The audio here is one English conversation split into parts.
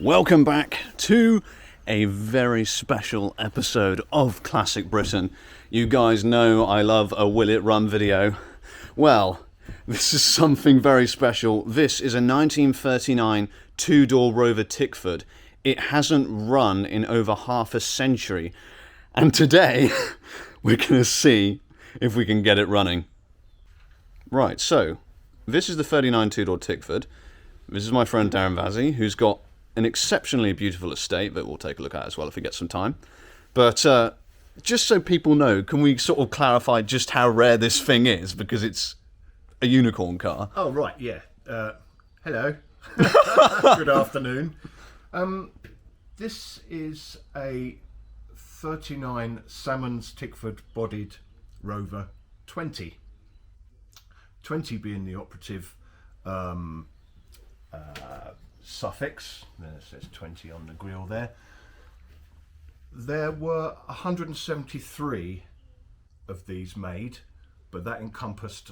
Welcome back to a very special episode of Classic Britain. You guys know I love a Will It Run video. Well, this is something very special. This is a 1939 two-door Rover Tickford. It hasn't run in over half a century. And today, we're going to see if we can get it running. Right, so, this is the 39 two-door Tickford. This is my friend Darren Vazzy, who's got an exceptionally beautiful estate that we'll take a look at as well if we get some time. But just so people know, can we sort of clarify just how rare this thing is? Because it's a unicorn car. Oh, right, yeah. Hello. Good afternoon. This is a 39 Salmons Tickford bodied Rover 20. 20 being the operative suffix. It says 20 on the grille there. There were 173 of these made, but that encompassed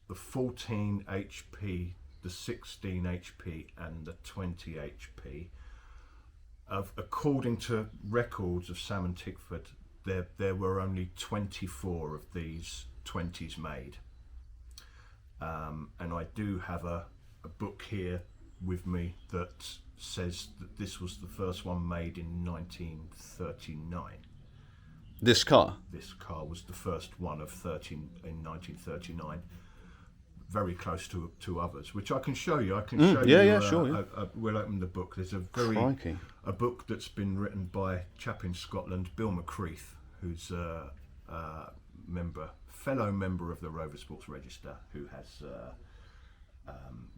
the 14 HP, the 16 HP and the 20 HP. According to records of Salmon Tickford, there were only 24 of these 20s made. And I do have a book here with me that says that this was the first one made in 1939. This car? This car was the first one of 13 in 1939. Very close to others, which I can show you. I can show you. Yeah, sure. We'll open the book. There's a book that's been written by a chap in Scotland, Bill McCreath, who's a fellow member of the Rover Sports Register, who has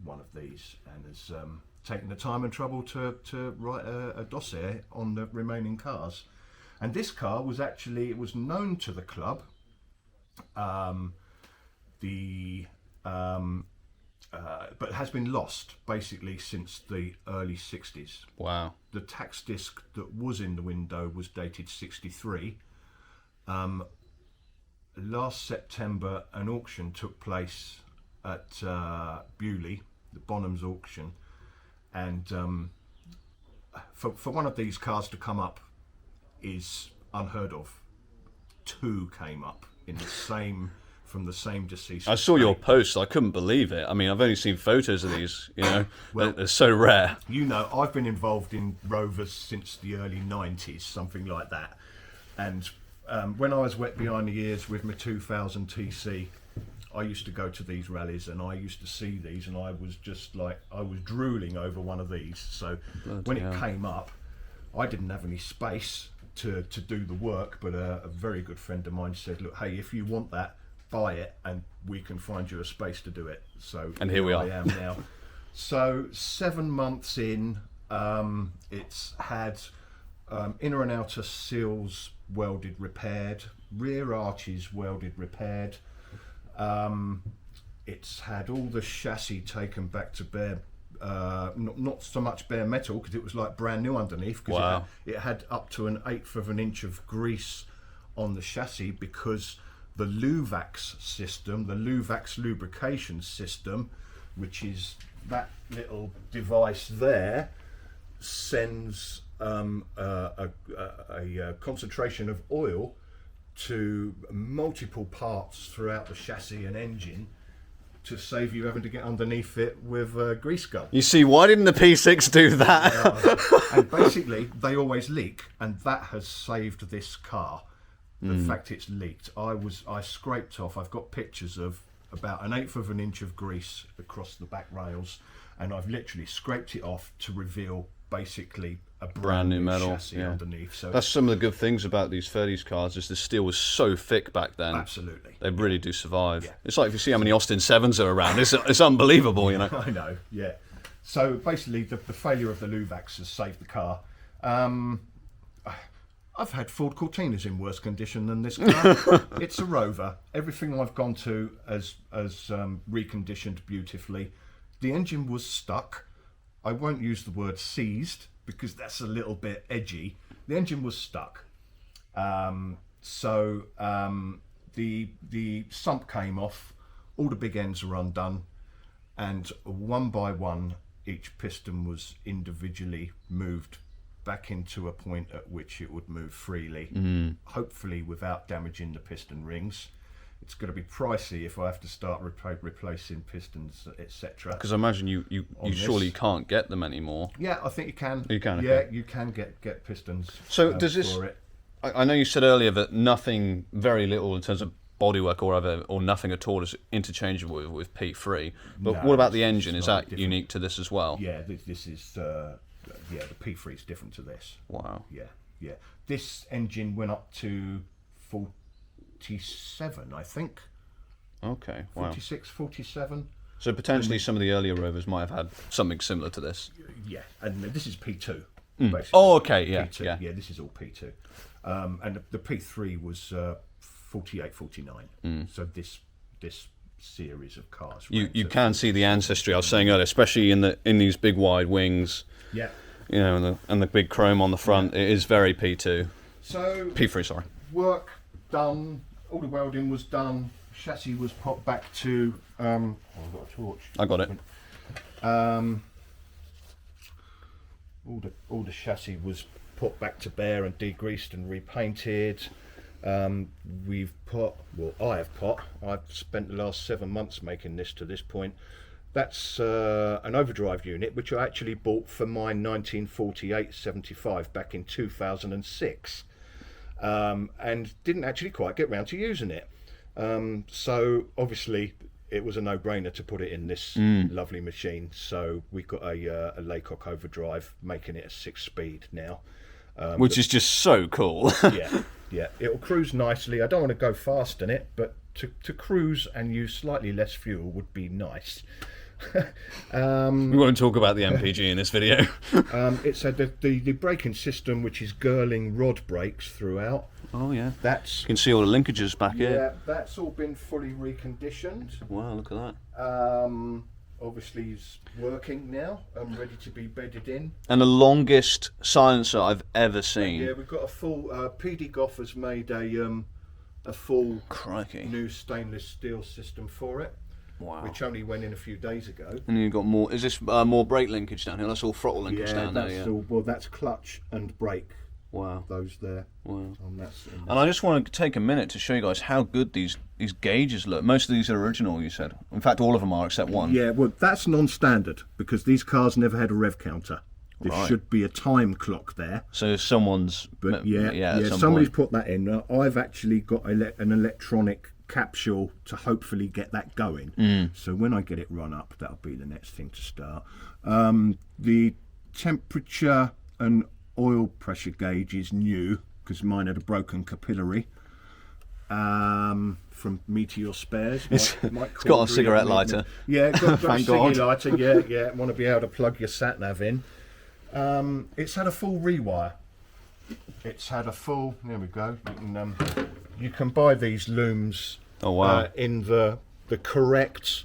one of these and has taken the time and trouble to write a dossier on the remaining cars. And this car was actually, it was known to the club. But has been lost basically since the early 60s. Wow. The tax disc that was in the window was dated 63. Last September, an auction took place at Bewley, the Bonham's auction, and for one of these cars to come up is unheard of. Two came up in the same, from the same deceased. I saw your post. I couldn't believe it. I mean, I've only seen photos of these. You know, well, they're so rare. You know, I've been involved in Rovers since the early 90s, something like that. And when I was wet behind the ears with my 2000 TC, I used to go to these rallies and I used to see these, and I was just like, I was drooling over one of these. So when it came up, I didn't have any space to do the work, but a very good friend of mine said, look, hey, if you want that, buy it and we can find you a space to do it. So and here we are. I am now. So 7 months in, it's had inner and outer seals welded, repaired, rear arches welded, repaired. It's had all the chassis taken back to bare, not so much bare metal, because it was like brand new underneath, because wow. it had up to 1/8 of an inch of grease on the chassis, because the Luvax system, the Luvax lubrication system, which is that little device there, sends a concentration of oil to multiple parts throughout the chassis and engine to save you having to get underneath it with a grease gun. You see, why didn't the P6 do that? And basically, they always leak, and that has saved this car. The fact it's leaked. I scraped off, I've got pictures of about 1/8 of an inch of grease across the back rails, and I've literally scraped it off to reveal basically a brand new metal chassis underneath. So that's some of the good things about these 30s cars, is the steel was so thick back then. Absolutely. They really do survive. Yeah. It's like if you see how many Austin 7s are around, it's unbelievable, you know. I know, yeah. So basically the failure of the Luvax has saved the car. I've had Ford Cortinas in worse condition than this car. It's a Rover. Everything I've gone to has reconditioned beautifully. The engine was stuck. I won't use the word seized because that's a little bit edgy. The engine was stuck. So the sump came off, all the big ends are undone, and one by one each piston was individually moved back into a point at which it would move freely, hopefully without damaging the piston rings. It's going to be pricey if I have to start replacing pistons, etc. Because I imagine you surely can't get them anymore. Yeah, I think you can. You can. Yeah, Okay. you can get pistons. So does this? For it. I know you said earlier that nothing, very little in terms of bodywork or whatever, or nothing at all is interchangeable with P3. But No, what about the it's engine? Is that different. unique to this as well? Yeah, this is the P3 is different to this. Wow. Yeah. This engine went up to 47, I think. Okay. Wow. 46, 47. So potentially some of the earlier Rovers might have had something similar to this. Yeah, and this is P2. Basically. Oh, okay. Yeah. P2. Yeah, this is all P2. And the P3 was 48, 49. So this series of cars. You can see the ancestry I was saying earlier, especially in these big wide wings. Yeah. You know, and the big chrome on the front. It is very P2. So P3, sorry. work done. All the welding was done. Chassis was popped back to. I've got a torch. I got it. All the chassis was put back to bare and degreased and repainted. I've spent the last 7 months making this to this point. That's an overdrive unit which I actually bought for my 1948-75 back in 2006, and didn't actually quite get round to using it. So obviously it was a no-brainer to put it in this lovely machine. So we've got a Laycock overdrive, making it a 6-speed now. Which is just so cool. Yeah, it'll cruise nicely. I don't want to go fast in it, but to cruise and use slightly less fuel would be nice. We won't talk about the MPG in this video. It's had the braking system, which is Girling rod brakes throughout. Oh yeah. That's You can see all the linkages back yeah, here. that's all been fully reconditioned. Wow, look at that. Obviously, it's working now. I'm ready to be bedded in. And the longest silencer I've ever seen. Yeah, we've got a full. PD Goff has made a full Crikey. new stainless steel system for it. Wow. Which only went in a few days ago. And you've got more. Is this more brake linkage down here? That's all throttle linkage down there. Yeah. Well, that's clutch and brake. Wow. Those there. Wow. That's And I just want to take a minute to show you guys how good these gauges look. Most of these are original, you said. In fact, all of them are except one. Yeah, well, that's non-standard because these cars never had a rev counter. There Right. should be a time clock there. So someone's. But at some somebody's point. put that in. I've actually got an electronic capsule to hopefully get that going. So when I get it run up, that'll be the next thing to start. The temperature and oil pressure gauge is new because mine had a broken capillary from Meteor Spares. It's got a cigarette lighter. Yeah, got a Thank ciggy God. lighter. Yeah. Want to be able to plug your sat nav in. It's had a full rewire. It's had a full. There we go. You can buy these looms. Oh wow. In the correct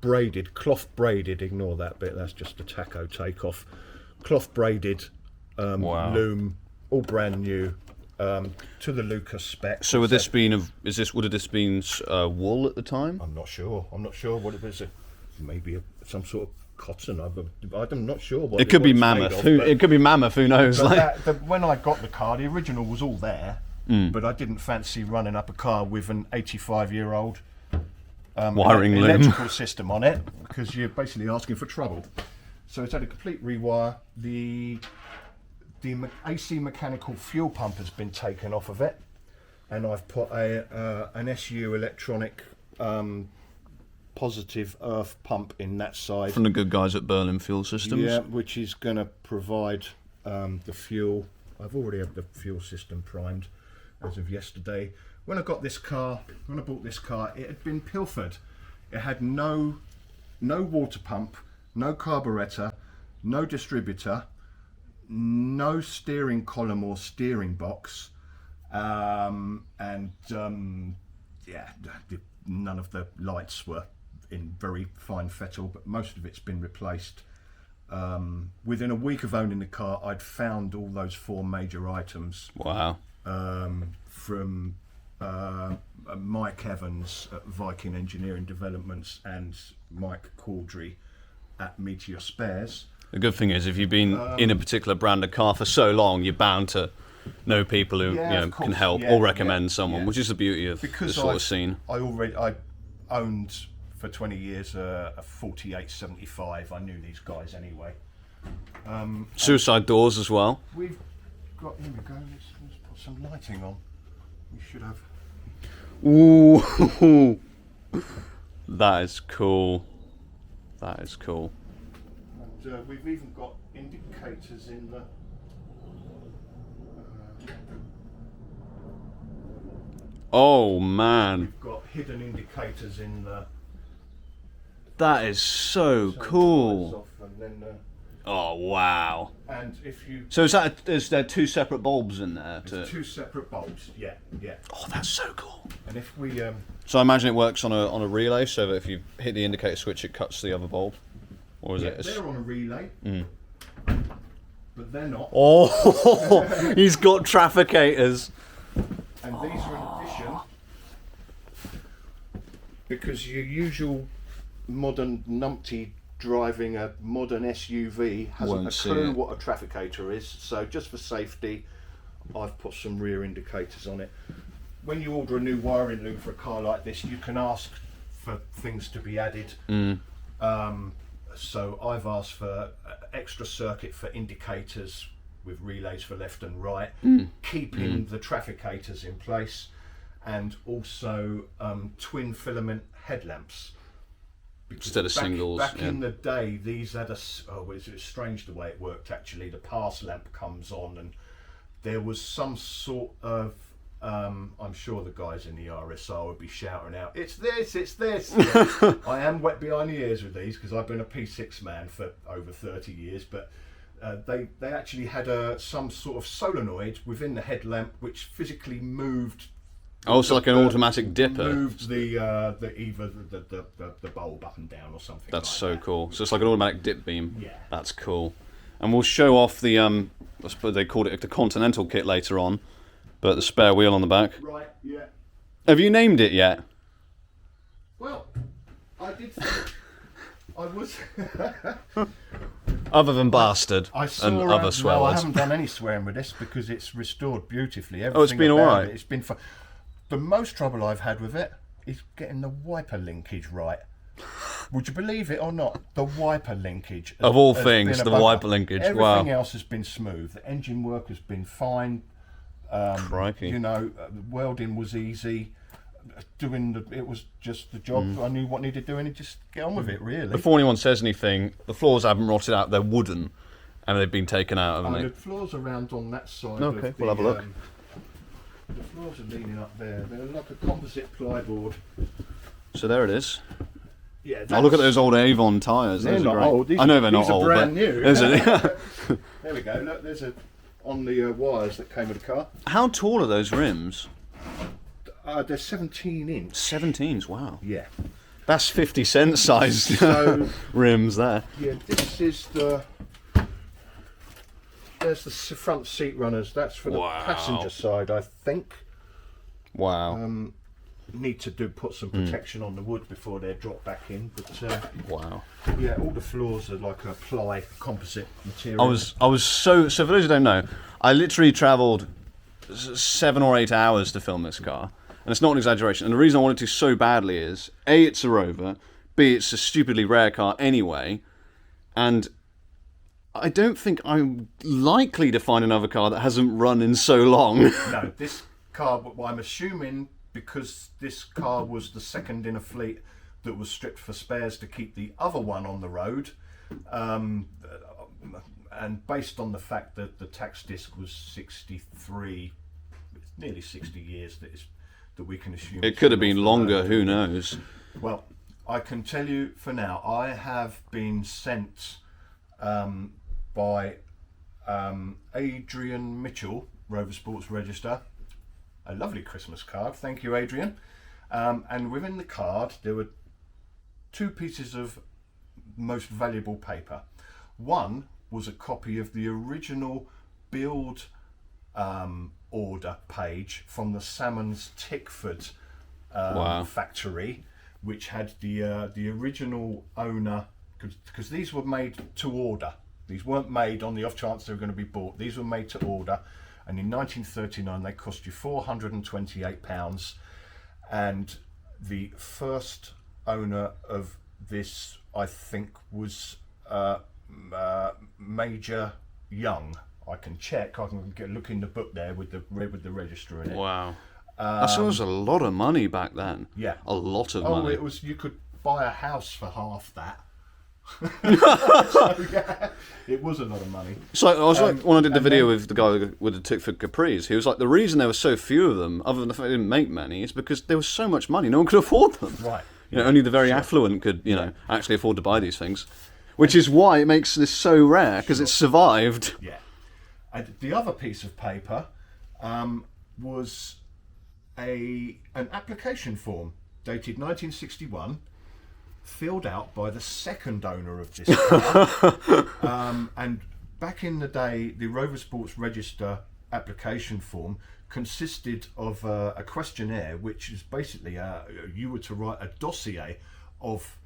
braided, cloth braided. Ignore that bit. That's just a taco takeoff. Cloth braided Wow. loom, all brand new. To the Lucas spec. So would this been would have this been wool at the time? I'm not sure. What it was. Maybe some sort of cotton. I'm not sure what It could be was made mammoth. of, It could be mammoth. Who knows? but when I got the car, the original was all there, but I didn't fancy running up a car with an 85-year-old Wiring loom. electrical system on it because you're basically asking for trouble. So it's had a complete rewire. The AC mechanical fuel pump has been taken off of it, and I've put an SU electronic positive earth pump in that side. From the good guys at Berlin Fuel Systems. Yeah, which is going to provide the fuel. I've already had the fuel system primed as of yesterday. When I bought this car, it had been pilfered. It had no water pump, no carburettor, no distributor, no steering column or steering box, none of the lights were in very fine fettle, but most of it's been replaced. Within a week of owning the car, I'd found all those 4 major items Wow. from Mike Evans at Viking Engineering Developments and Mike Caudry at Meteor Spares. The good thing is, if you've been in a particular brand of car for so long, you're bound to know people who can help or recommend someone, which is the beauty of this sort of scene. I owned for 20 years a 4875. I knew these guys anyway. Suicide doors as well. We've got, here we go, let's put some lighting on. We should have. Ooh, that is cool. That is cool. And we've even got indicators in the. Oh man. We've got hidden indicators in the. That is so cool. Off and then, oh wow. and if you. So is there two separate bulbs in there? Two separate bulbs. Yeah. Oh, that's so cool. And if we. So I imagine it works on a relay, so that if you hit the indicator switch, it cuts the other bulb, or is it? They're on a relay. But they're not. Oh, he's got trafficators. And these are in addition, because your usual modern numpty driving a modern SUV hasn't a clue what a trafficator is. So just for safety, I've put some rear indicators on it. When you order a new wiring loop for a car like this, you can ask for things to be added. So I've asked for extra circuit for indicators with relays for left and right, keeping the trafficators in place, and also twin filament headlamps. Instead of singles. Back in the day, these had it's strange the way it worked actually. The pass lamp comes on, and there was some sort of I'm sure the guys in the RSR would be shouting out, "It's this, it's this." I am wet behind the ears with these because I've been a P6 man for over 30 years, but they actually had some sort of solenoid within the headlamp which physically moved. Oh, it's like an automatic dipper. Moved either the bulb up and down or something. That's like so that. cool. So it's like an automatic dip beam. Yeah. That's cool. And we'll show off the I suppose they called it the Continental kit later on, but the spare wheel on the back. Right. Yeah. Have you named it yet? Well, I did think I was. Other than bastard I saw, and other swear no, I words. haven't done any swearing with this because it's restored beautifully. Oh, it's been all right. It's been fun. The most trouble I've had with it is getting the wiper linkage right. Would you believe it or not? The wiper linkage. Of all things, the wiper linkage. Wow. Everything else has been smooth. The engine work has been fine. Crikey. You know, welding was easy. It was just the job. I knew what needed doing and just get on with it, really. Before anyone says anything, the floors haven't rotted out, they're wooden, and they've been taken out, haven't The they? floors around on that side. Okay, of we'll have a look. The floors are leaning up there. They're like a composite plyboard. So there it is. Yeah. Oh, look at those old Avon tyres. They're Those are not great. old. I know they're not these are old, brand but new. There's There we go. Look, there's on the wires that came with the car. How tall are those rims? They're 17 inch. 17s, wow. Yeah. That's 50 cent sized So rims there. yeah, this is there's the front seat runners. That's for the Wow. passenger side, I think. Wow. Need to put some protection on the wood before they're dropped back in. But Wow. yeah, all the floors are like a ply composite material. I was so for those who don't know, I literally travelled 7 or 8 hours to film this car, and it's not an exaggeration. And the reason I wanted to so badly is A, it's a Rover, B, it's a stupidly rare car anyway, and I don't think I'm likely to find another car that hasn't run in so long. No, this car. I'm assuming because this car was the second in a fleet that was stripped for spares to keep the other one on the road. And based on the fact that the tax disc was 63, nearly 60 years, that we can assume It could have been longer, who knows? Well, I can tell you for now, I have been sent by Adrian Mitchell, Rover Sports Register, a lovely Christmas card. Thank you, Adrian. And within the card, there were 2 pieces of most valuable paper. One was a copy of the original build order page from the Salmon's Tickford Wow. factory, which had the original owner because these were made to order. These weren't made on the off chance they were going to be bought. These were made to order, and in 1939 they cost you £428. And the first owner of this, I think, was Major Young. I can check. I can look in the book there with the register in it. Wow. That was a lot of money back then. Yeah, a lot of money. It was. You could buy a house for half that. So, yeah, it was a lot of money. So I was like, when I did the video with the guy with the Tickford Capris, he was like, the reason there were so few of them, other than the fact they didn't make many, is because there was so much money, no one could afford them. Right. Only the very affluent could, actually afford to buy these things, which is why it makes this so rare, because it's survived. Yeah. And the other piece of paper was an application form dated 1961, filled out by the second owner of this car. And back in the day, the Rover Sports Register application form consisted of a questionnaire, which is basically you were to write a dossier of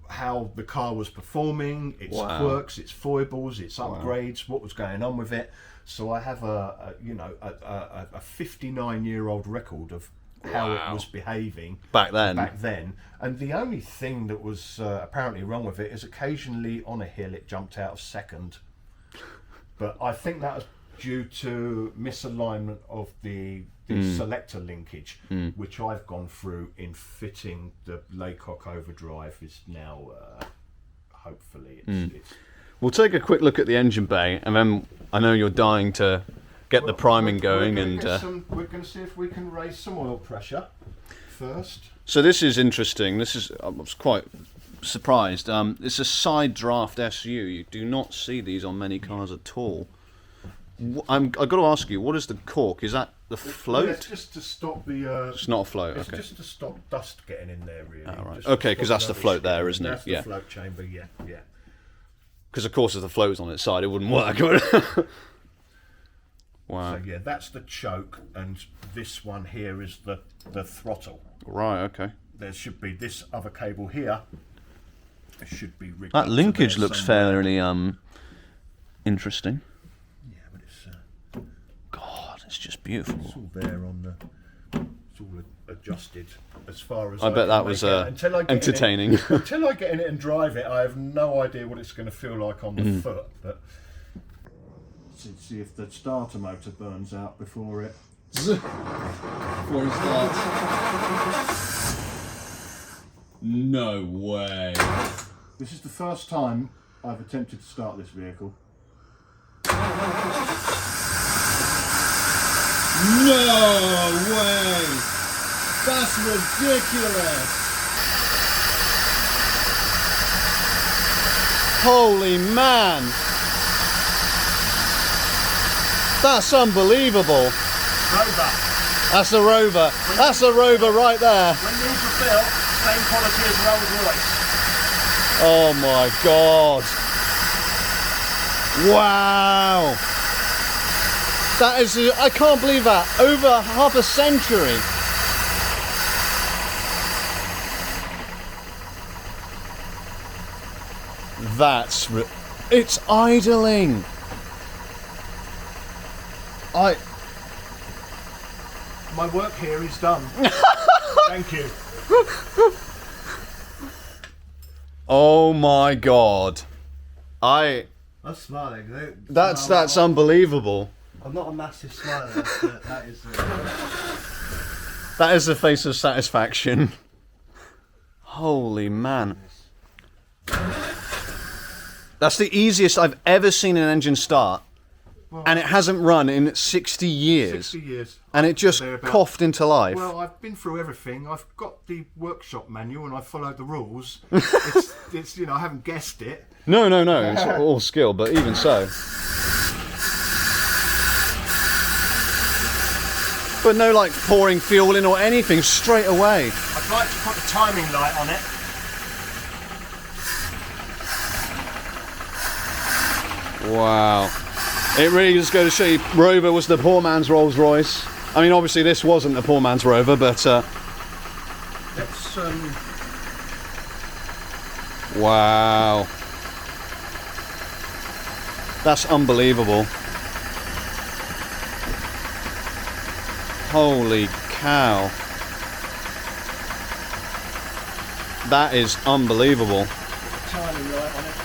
how the car was performing, its quirks, its foibles, its upgrades, what was going on with it. So I have a 59-year-old record of how it was behaving back then. And the only thing that was apparently wrong with it is occasionally on a hill it jumped out of second. But I think that was due to misalignment of the selector linkage, which I've gone through in fitting the Laycock overdrive. Is now hopefully it's We'll take a quick look at the engine bay, and then I know you're dying to get the priming going. We're going to see if we can raise some oil pressure first. So this is interesting. I was quite surprised. It's a side draft SU. You do not see these on many cars at all. I've got to ask you, what is the cork? Is that the float? It's just to stop the... it's not a float, it's okay. just to stop dust getting in there, really. Oh, right. Okay, because that's the float there, isn't it? That's the float chamber, yeah. Because, of course, if the float was on its side, it wouldn't work, would it? Wow. So, yeah, that's the choke, and this one here is the throttle. Right, okay. There should be this other cable here. It should be rigged that up to linkage there looks somewhere. fairly interesting. Yeah, but it's... God, it's just beautiful. It's all there on the... It's all adjusted as far as I bet that was entertaining. Until I get in it and drive it, I have no idea what it's going to feel like on the foot. But let's see if the starter motor burns out before it... Before it starts. No way. This is the first time I've attempted to start this vehicle. No way! That's ridiculous! Holy man! That's unbelievable! Rover. That's a Rover. That's a Rover right there. When these were built, same quality as Rolls Royce. Oh my God! Wow! That is, I can't believe that. Over half a century. It's idling. My work here is done. Thank you. Oh my God. I'm smiling. That's unbelievable. I'm not a massive smiler, but that is... That is the face of satisfaction. Holy man. That's the easiest I've ever seen an engine start. Well, and it hasn't run in 60 years. 60 years. And it just coughed into life. Well, I've been through everything. I've got the workshop manual and I followed the rules. it's I haven't guessed it. No. It's all skill, but even so. But no, like, pouring fuel in or anything, straight away. I'd like to put the timing light on it. Wow. It really just goes to show you, Rover was the poor man's Rolls Royce. I mean, obviously this wasn't the poor man's Rover, but... Let's Wow. That's unbelievable. Holy cow. That is unbelievable. Tiny light on it.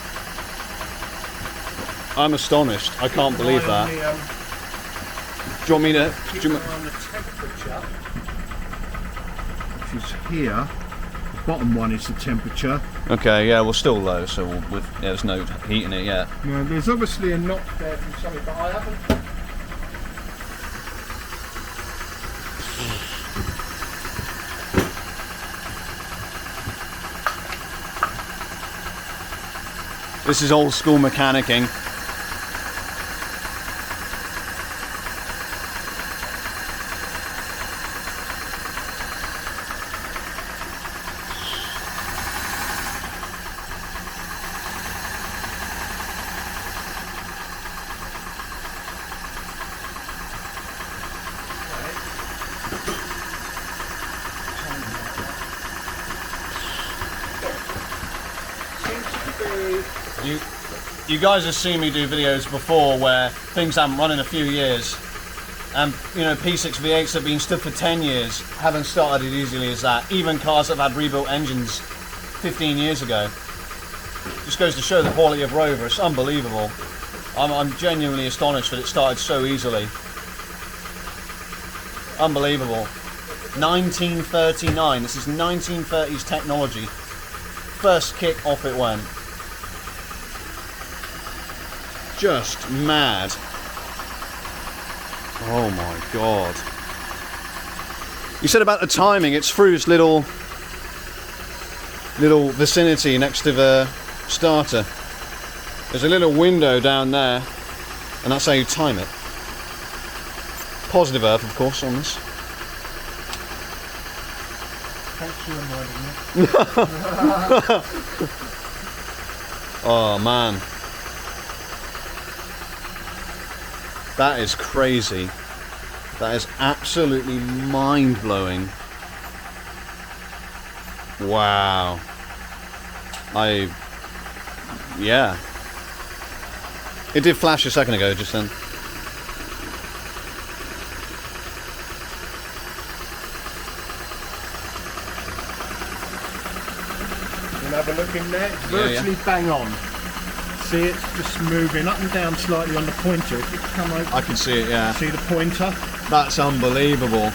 I'm astonished. I can't believe Eye that. on Do you want me to... keep do you an eye on the temperature. Which is here. The bottom one is the temperature. Okay, yeah, we're still low, so there's no heat in it yet. Now, there's obviously a knock there from something, but I haven't. This is old school mechanicking. You guys have seen me do videos before where things haven't run in a few years, and you know, P6 V8s have been stood for 10 years, haven't started as easily as that. Even cars that have had rebuilt engines 15 years ago. Just goes to show the quality of Rover. It's unbelievable. I'm genuinely astonished that it started so easily. Unbelievable. 1939. This is 1930s technology. First kick, off it went. Just mad. Oh my god. You said about the timing, it's through this little vicinity next to the starter. There's a little window down there, and that's how you time it. Positive earth, of course, on this. Thanks for reminding me. Oh man. That is crazy. That is absolutely mind-blowing. Wow. Yeah. It did flash a second ago, just then. You'll have a look in there. It's virtually bang on. See, it's just moving up and down slightly on the pointer. If you come over, I can see it, yeah. see the pointer. That's unbelievable.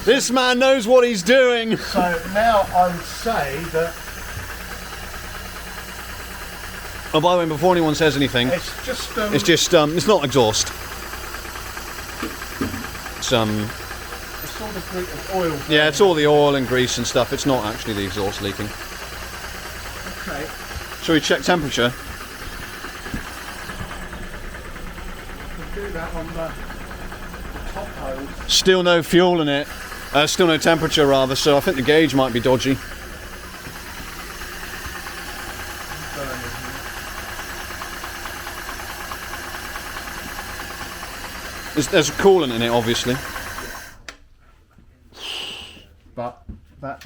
This man knows what he's doing. So now I would say that Oh, by the way, before anyone says anything, it's just it's not exhaust. It's it's all the oil. yeah, it's all the oil and grease and stuff. It's not actually the exhaust leaking. Okay. Shall we check temperature? We'll do that on the top hose. Still no fuel in it. Still no temperature, rather. So I think the gauge might be dodgy. There's coolant in it, obviously. But that.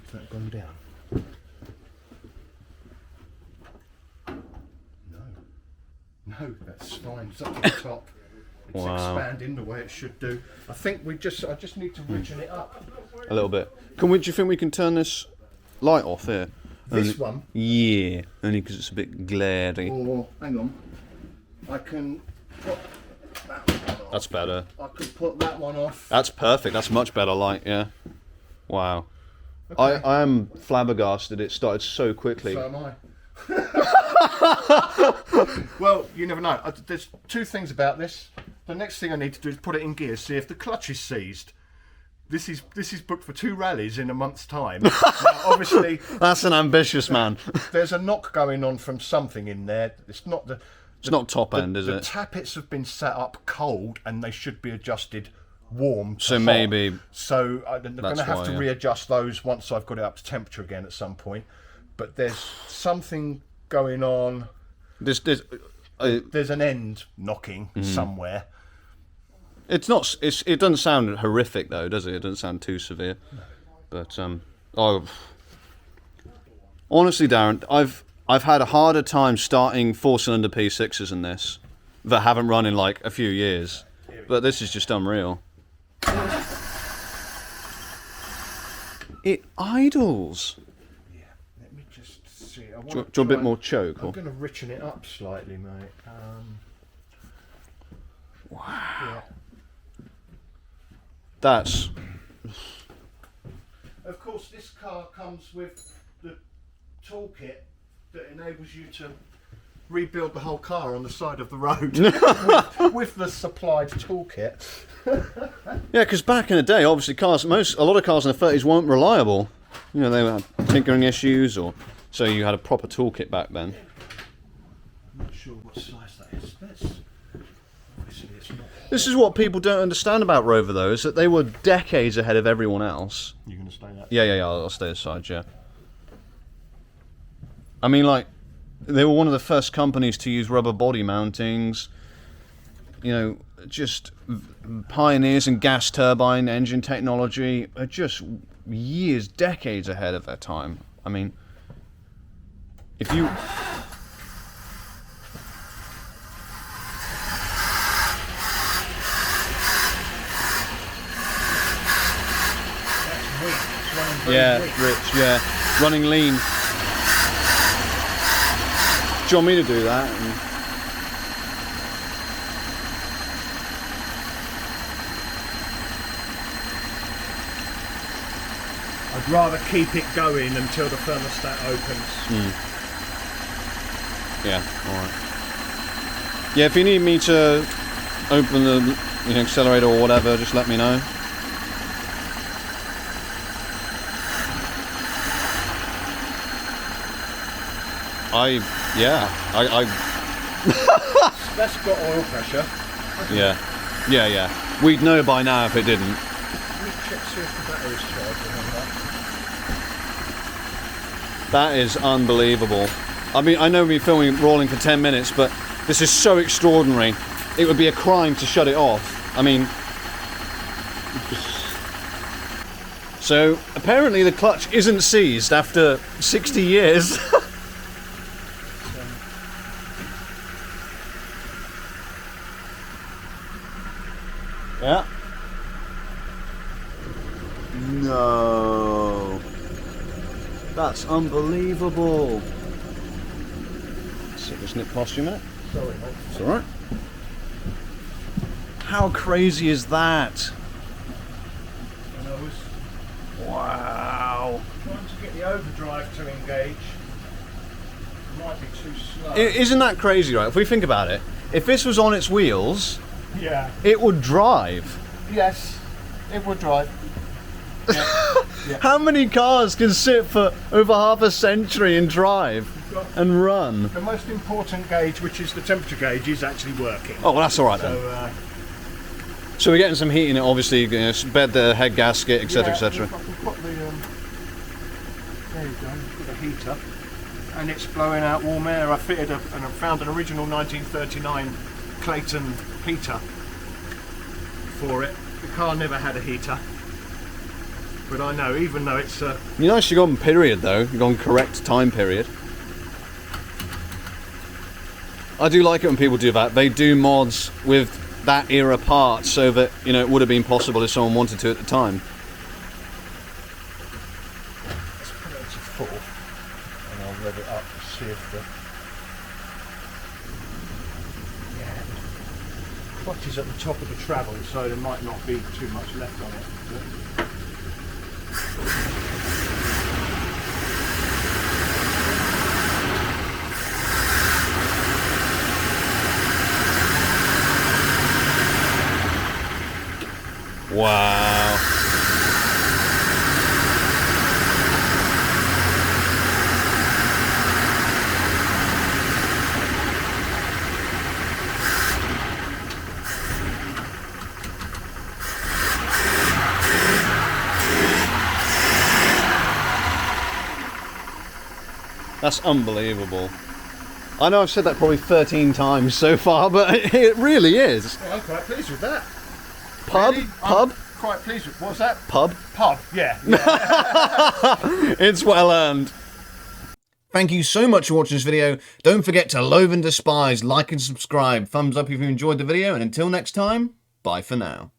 Is that gone down? No, that's fine. It's up to the top. It's Wow. expanding the way it should do. I think I just need to ridgen it up. A little bit. Do you think we can turn this light off here? This one, Yeah, only because it's a bit glary. or hang on, I can put that one off. That's better. I could put that one off. That's perfect. That's much better light, yeah. Wow. Okay. I am flabbergasted. It started so quickly. So am I. Well, you never know. There's two things about this. The next thing I need to do is put it in gear, see if the clutch is seized. This is booked for 2 rallies in a month's time. Now, obviously, That's an ambitious man. there's a knock going on from something in there. It's not It's not top end, is the it? tappets have been set up cold and they should be adjusted warm. to So hot. maybe So they're going that's to have why, to yeah. readjust those once I've got it up to temperature again at some point. But there's something going on. there's There's an end knocking Mm-hmm. somewhere. it's not. It doesn't sound horrific though, does it? It doesn't sound too severe. But oh, honestly, Darren, I've had a harder time starting 4-cylinder P6s than this that haven't run in like a few years. But this is just unreal. It idles. Yeah, let me just see. I Do you want a bit more choke? I'm Or? going to richen it up slightly, mate. Wow. Yeah. That's... Of course, this car comes with the toolkit that enables you to rebuild the whole car on the side of the road with the supplied toolkit. Yeah, because back in the day, obviously a lot of cars in the 30s weren't reliable. You know, they had tinkering issues, or so you had a proper toolkit back then. I'm not sure what size that is. Obviously it's not. This is what people don't understand about Rover, though, is that they were decades ahead of everyone else. You're going to stay that? Yeah, I'll stay aside, yeah. I mean, like, they were one of the first companies to use rubber body mountings. You know, just pioneers in gas turbine engine technology are just years, decades ahead of their time. I mean, if you... Yeah, rich, yeah. Running lean. Do you want me to do that? I'd rather keep it going until the thermostat opens. Yeah, alright. Yeah, if you need me to open the accelerator or whatever, just let me know. That's got oil pressure. Yeah. We'd know by now if it didn't. Let me check, see if the battery's charging on that. That is unbelievable. I mean, I know we've been filming rolling for 10 minutes, but this is so extraordinary. It would be a crime to shut it off. I mean... So, apparently the clutch isn't seized after 60 years. Yeah. No. That's unbelievable. Sit this nip past you, mate. Sorry, mate. It's alright. How crazy is that? And I was Wow. trying to get the overdrive to engage. It might be too slow. Isn't that crazy, right? If we think about it, if this was on its wheels, Yeah. it would drive. Yes, it would drive. How many cars can sit for over half a century and drive and run? The most important gauge, which is the temperature gauge, is actually working. Oh, well, that's alright then. So, So we're getting some heat in it, obviously, bed the head gasket, etc, etc. If I can put the, there you go, put the heater, and it's blowing out warm air. I fitted and I found an original 1939 Clayton heater for it. The car never had a heater, but I know, even though it's You know, you've gone period though, you've gone correct time period. I do like it when people do that. They do mods with that era parts so that, you know, it would have been possible if someone wanted to at the time. let's put it to full, and I'll rev it up to see if the clutch is at the top of the travel, so there might not be too much left on it. Wow. That's unbelievable. I know I've said that probably 13 times so far, but it really is. Well, I'm quite pleased with that. Pub? Really? Pub? I'm quite pleased with. What's that? Pub? Pub, yeah. It's well earned. Thank you so much for watching this video. Don't forget to loathe and despise, like and subscribe. Thumbs up if you enjoyed the video, and until next time, bye for now.